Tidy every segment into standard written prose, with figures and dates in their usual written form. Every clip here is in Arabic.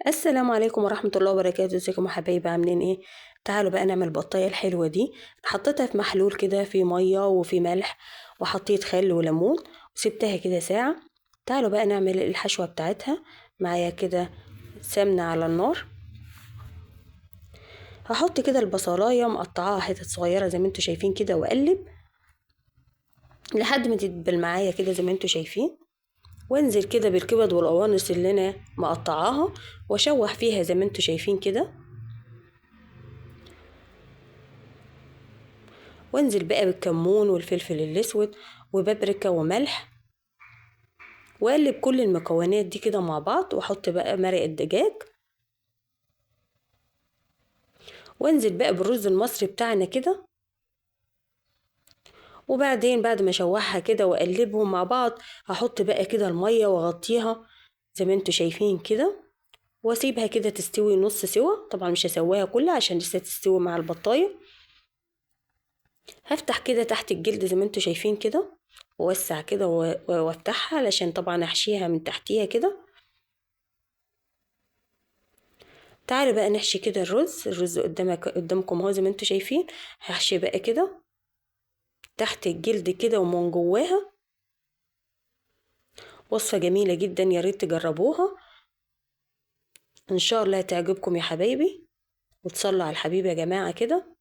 السلام عليكم ورحمة الله وبركاته. ازيكم يا حبايبي، عاملين ايه؟ تعالوا بقى نعمل بطاية الحلوة دي. حطيتها في محلول كده، في مية وفي ملح، وحطيت خل وليمون وسبتها كده ساعة. تعالوا بقى نعمل الحشوة بتاعتها. معايا كده سمنة على النار. هحط كده البصلاية مقطعاها حتت صغيرة زي ما انتوا شايفين كده، واقلب لحد ما تدبل معايا كده زي ما انتوا شايفين. وانزل كده بالكبد والقوانص اللي انا مقطعاها، واشوح فيها زي ما انتوا شايفين كده. وانزل بقى بالكمون والفلفل الاسود وبابريكا وملح، واقلب كل المكونات دي كده مع بعض، واحط بقى مرق الدجاج، وانزل بقى بالرز المصري بتاعنا كده. وبعدين بعد ما اشوحها كده واقلبهم مع بعض، هحط بقى كده المية واغطيها زي ما انتوا شايفين كده، واسيبها كده تستوي نص سوا. طبعا مش هسويها كلها عشان لسه تستوي مع البطاية. هفتح كده تحت الجلد زي ما انتوا شايفين كده، ووسع كده وافتحها علشان طبعا احشيها من تحتيها كده. تعالوا بقى نحشي كده الرز قدامكم اهو زي ما انتوا شايفين. هحشي بقى كده تحت الجلد كده ومن جواها. وصفة جميلة جدا، يا ريت تجربوها، ان شاء الله تعجبكم يا حبايبي. وتصلوا على الحبيب يا جماعة كده.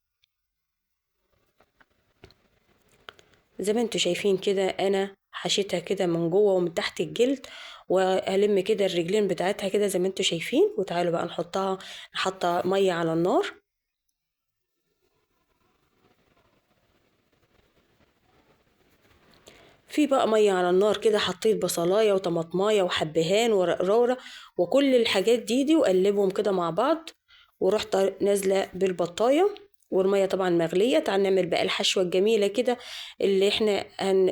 زي ما انتوا شايفين كده انا حشيتها كده من جوه ومن تحت الجلد، والم كده الرجلين بتاعتها كده زي ما انتوا شايفين. وتعالوا بقى نحط مية على النار. في بقى مية على النار كده، حطيت بصلاية وطماطماية وحبهان ورقراورة وكل الحاجات دي وقلبهم كده مع بعض. ورحت نازلة بالبطاية والمية طبعا مغلية. تعال نعمل بقى الحشوة الجميلة كده، اللي احنا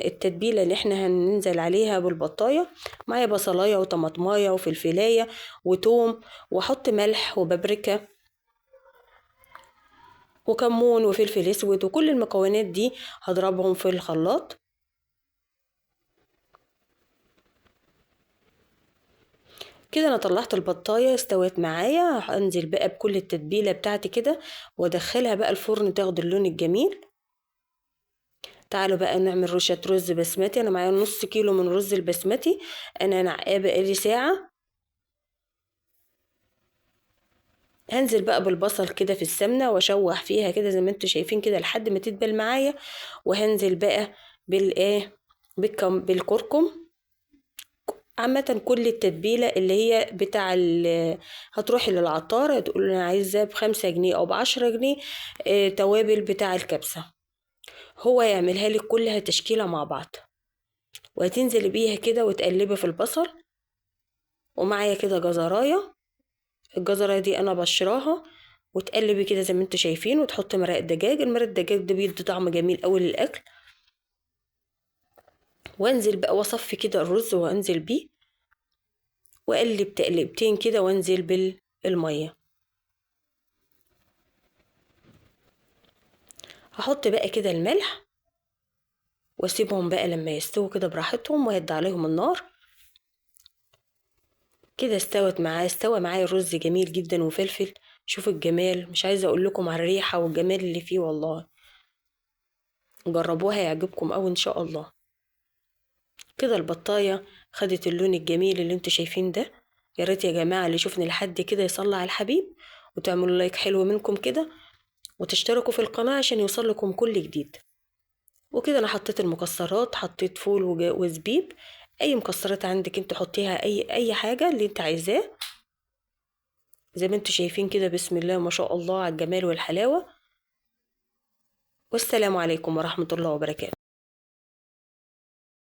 التتبيلة اللي احنا هننزل عليها بالبطاية. معايا بصلاية وطماطماية وفلفلاية وتوم، واحط ملح وبابريكا وكمون وفلفل اسود، وكل المكونات دي هضربهم في الخلاط. كده انا طلعت البطايه استوت معايا. هنزل بقى بكل التتبيله بتاعتي كده، وادخلها بقى الفرن تاخد اللون الجميل. تعالوا بقى نعمل رشه رز بسمتي. انا معايا نص كيلو من رز البسمتي، انا نقعاه بقالي ساعه. هنزل بقى بالبصل كده في السمنه واشوح فيها كده زي ما انتوا شايفين كده لحد ما تدبل معايا. وهنزل بقى بالايه بالكركم. عامة كل التتبيلة اللي هي هتروحي للعطار تقول انا عايزة ب5 جنيه او ب10 جنيه توابل بتاع الكبسة، هو يعملها لك كلها تشكيلة مع بعض. وهتنزلي بيها كده وتقلبي في البصل. ومعايا كده جزراية، الجزراية دي انا بشراها. وتقلبي كده زي ما انتوا شايفين، وتحطي مرق الدجاج. المرق الدجاج ده بيدي طعم جميل قوي للاكل. وانزل بقى واصفي كده الرز وانزل بيه، واقلب تقلبتين كده، وانزل بالمية. هحط بقى كده الملح، واسيبهم بقى لما يستووا كده براحتهم، وهدي عليهم النار. كده استوى معايا الرز جميل جدا وفلفل. شوفوا الجمال، مش عايزه اقول لكم على الريحه والجمال اللي فيه والله. جربوها يعجبكم اوي ان شاء الله. كده البطايه خدت اللون الجميل اللي انتوا شايفين ده. يا ريت يا جماعه اللي شوفني لحد كده يصلي على الحبيب، وتعملوا لايك حلو منكم كده، وتشتركوا في القناه عشان يوصلكم كل جديد. وكده انا حطيت المكسرات، حطيت فول وزبيب. اي مكسرات عندك انت حطيها، اي حاجه اللي انت عايزاه. زي ما انتوا شايفين كده، بسم الله ما شاء الله على الجمال والحلاوه. والسلام عليكم ورحمه الله وبركاته.